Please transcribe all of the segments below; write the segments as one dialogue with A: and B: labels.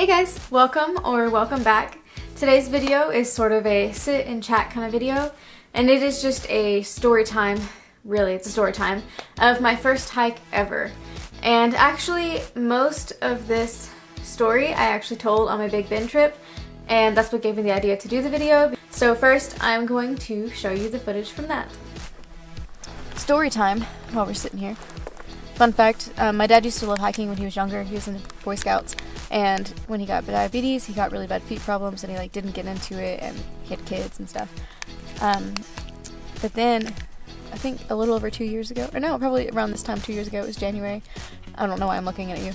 A: Hey guys, welcome back. Today's video is sort of a sit and chat kind of video, and it is just a story time, really it's a story time, of my first hike ever. And actually most of this story I actually told on my Big Bend trip, and that's what gave me the idea to do the video. So first I'm going to show you the footage from that. Story time while we're sitting here. Fun fact, my dad used to love hiking when he was younger. He was in the Boy Scouts, and when he got diabetes, he got really bad feet problems, and he didn't get into it, and he had kids and stuff. But then, I think a little over 2 years ago, or no, probably around this time 2 years ago, it was January. I don't know why I'm looking at you.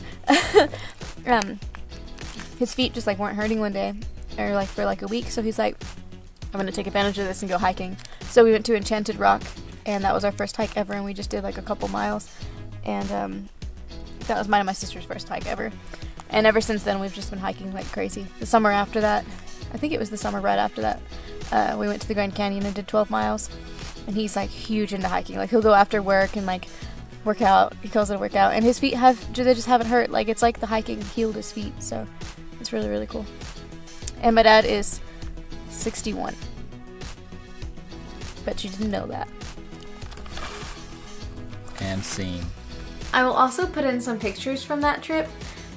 A: His feet just weren't hurting one day, or for a week, so he's like, I'm gonna take advantage of this and go hiking. So we went to Enchanted Rock, and that was our first hike ever, and we just did a couple miles. And that was mine and my sister's first hike ever. And ever since then, we've just been hiking like crazy. The summer after that, I think it was the summer right after that, we went to the Grand Canyon and did 12 miles. And he's huge into hiking. He'll go after work and work out. He calls it a workout. And his feet they just haven't hurt. It's like the hiking healed his feet. So it's really, really cool. And my dad is 61. Bet you didn't know that.
B: And scene.
A: I will also put in some pictures from that trip.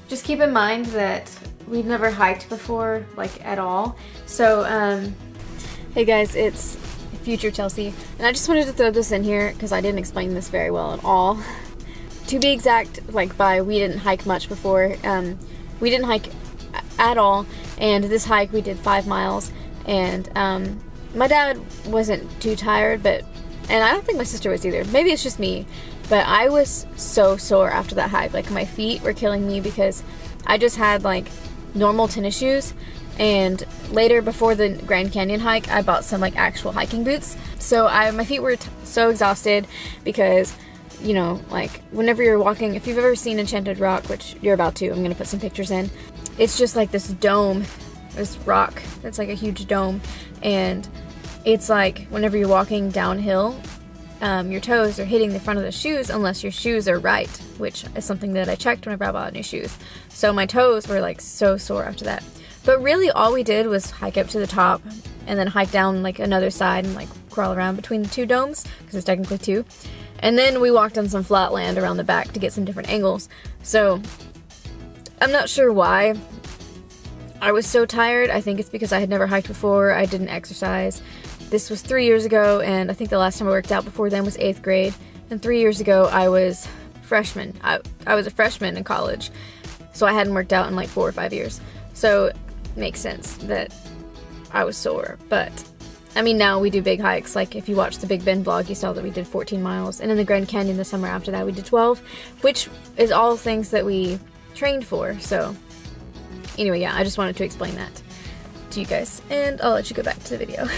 A: Just keep in mind that we've never hiked before, at all. So, hey guys, it's future Chelsea. And I just wanted to throw this in here because I didn't explain this very well at all. To be exact, we didn't hike much before. We didn't hike at all. And this hike, we did 5 miles. And my dad wasn't too tired, and I don't think my sister was either. Maybe it's just me. But I was so sore after that hike. My feet were killing me because I just had normal tennis shoes. And later, before the Grand Canyon hike, I bought some actual hiking boots. So my feet were so exhausted because, whenever you're walking, if you've ever seen Enchanted Rock, which you're about to, I'm going to put some pictures in. It's just this dome, this rock. It's a huge dome. And it's whenever you're walking downhill, your toes are hitting the front of the shoes unless your shoes are right, which is something that I checked whenever I bought new shoes. So my toes were so sore after that. But really all we did was hike up to the top and then hike down another side and crawl around between the two domes, because it's technically two. And then we walked on some flat land around the back to get some different angles. So I'm not sure why I was so tired. I think it's because I had never hiked before. I didn't exercise. This was 3 years ago, and I think the last time I worked out before then was 8th grade. And 3 years ago, I was freshman. I was a freshman in college, so I hadn't worked out in 4 or 5 years. So it makes sense that I was sore. But, now we do big hikes. If you watched the Big Bend vlog, you saw that we did 14 miles. And in the Grand Canyon the summer after that, we did 12, which is all things that we trained for. So anyway, yeah, I just wanted to explain that to you guys. And I'll let you go back to the video.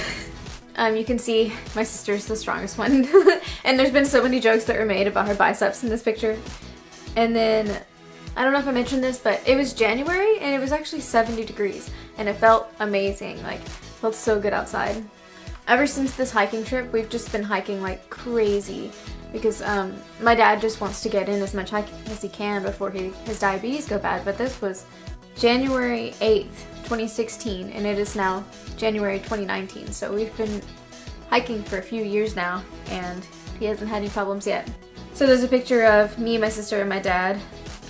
A: You can see my sister's the strongest one. And there's been so many jokes that were made about her biceps in this picture. And then, I don't know if I mentioned this, but it was January and it was actually 70 degrees. And it felt amazing. Felt so good outside. Ever since this hiking trip, we've just been hiking like crazy. Because my dad just wants to get in as much hiking as he can before his diabetes go bad. But this was January 8th, 2016, and it is now January 2019, so we've been hiking for a few years now, and he hasn't had any problems yet. So there's a picture of me, my sister, and my dad,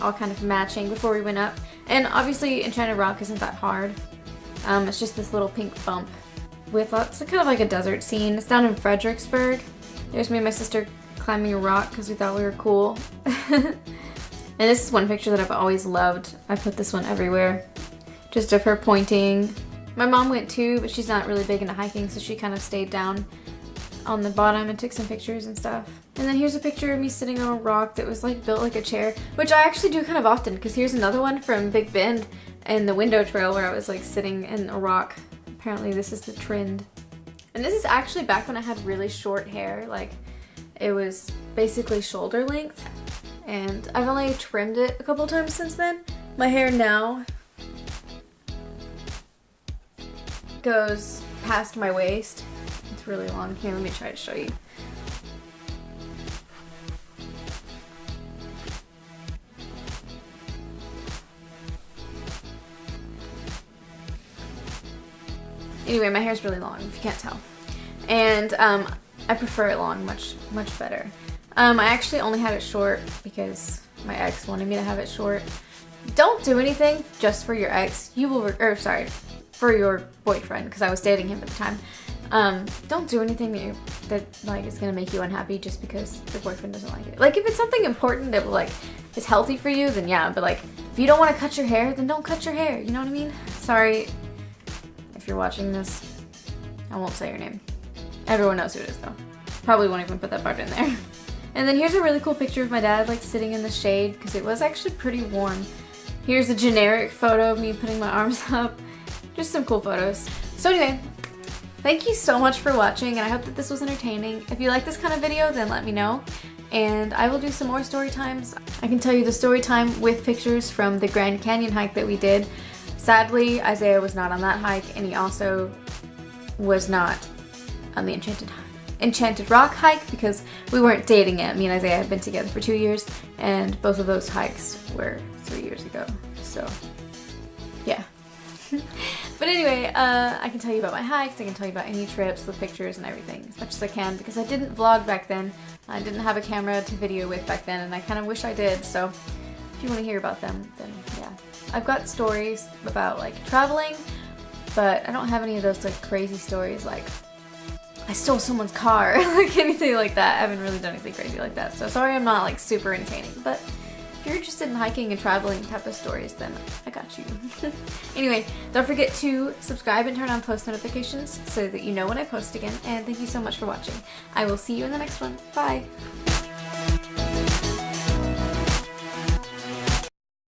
A: all kind of matching before we went up, and obviously Enchanted Rock isn't that hard. It's just this little pink bump with lots of kind of a desert scene. It's down in Fredericksburg. There's me and my sister climbing a rock because we thought we were cool. And this is one picture that I've always loved. I put this one everywhere. Just of her pointing. My mom went too, but she's not really big into hiking, so she kind of stayed down on the bottom and took some pictures and stuff. And then here's a picture of me sitting on a rock that was built like a chair, which I actually do kind of often, because here's another one from Big Bend and the window trail where I was sitting in a rock. Apparently this is the trend. And this is actually back when I had really short hair. It was basically shoulder length. And I've only trimmed it a couple times since then. My hair now goes past my waist. It's really long. Here, let me try to show you. Anyway, my hair's really long, if you can't tell. And I prefer it long much better. I actually only had it short because my ex wanted me to have it short. Don't do anything just for your ex. You will, or sorry, for your boyfriend, because I was dating him at the time. Don't do anything that like is gonna make you unhappy just because your boyfriend doesn't like it. Like if it's something important that like is healthy for you, then yeah. But like if you don't want to cut your hair, then don't cut your hair. You know what I mean? Sorry if you're watching this. I won't say your name. Everyone knows who it is though. Probably won't even put that part in there. And then here's a really cool picture of my dad like sitting in the shade because it was actually pretty warm. Here's a generic photo of me putting my arms up. Just some cool photos. So anyway, thank you so much for watching, and I hope that this was entertaining. If you like this kind of video, then let me know, and I will do some more story times. I can tell you the story time with pictures from the Grand Canyon hike that we did. Sadly, Isaiah was not on that hike, and he also was not on the Enchanted Rock hike because we weren't dating yet. Me and Isaiah have been together for 2 years, and both of those hikes were 3 years ago, so yeah. But anyway, I can tell you about my hikes, I can tell you about any trips with pictures and everything as much as I can because I didn't vlog back then. I didn't have a camera to video with back then, and I kind of wish I did, so if you want to hear about them, then yeah. I've got stories about like traveling, but I don't have any of those like crazy stories like I stole someone's car, like anything like that. I haven't really done anything crazy like that, so sorry I'm not like super entertaining, but if you're interested in hiking and traveling type of stories, then I got you. Anyway, don't forget to subscribe and turn on post notifications so that you know when I post again, and thank you so much for watching. I will see you in the next one. Bye!